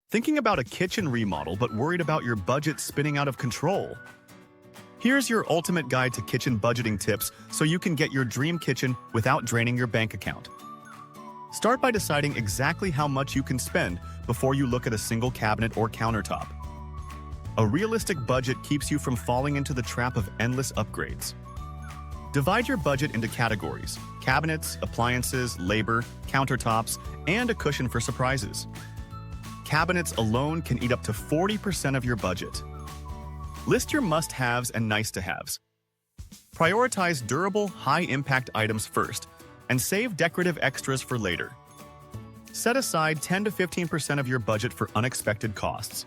Thinking about a kitchen remodel but worried about your budget spinning out of control? Here's your ultimate guide to kitchen budgeting tips so you can get your dream kitchen without draining your bank account. Start by deciding exactly how much you can spend before you look at a single cabinet or countertop. A realistic budget keeps you from falling into the trap of endless upgrades. Divide your budget into categories: cabinets, appliances, labor, countertops, and a cushion for surprises. Cabinets alone can eat up to 40% of your budget. List your must-haves and nice-to-haves. Prioritize durable, high-impact items first, and save decorative extras for later. Set aside 10 to 15% of your budget for unexpected costs.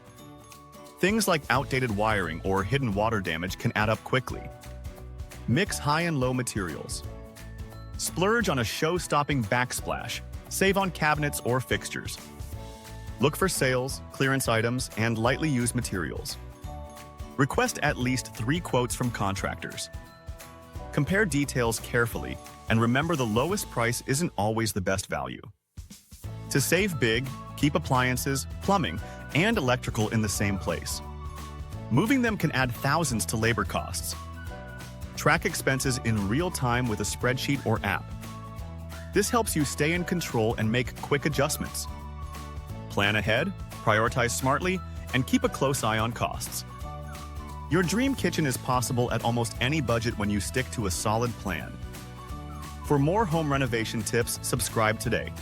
Things like outdated wiring or hidden water damage can add up quickly. Mix high and low materials. Splurge on a show-stopping backsplash. Save on cabinets or fixtures. Look for sales, clearance items, and lightly used materials. Request at least 3 quotes from contractors. Compare details carefully, and remember the lowest price isn't always the best value. To save big, keep appliances, plumbing, and electrical in the same place. Moving them can add thousands to labor costs. Track expenses in real time with a spreadsheet or app. This helps you stay in control and make quick adjustments. Plan ahead, prioritize smartly, and keep a close eye on costs. Your dream kitchen is possible at almost any budget when you stick to a solid plan. For more home renovation tips, subscribe today.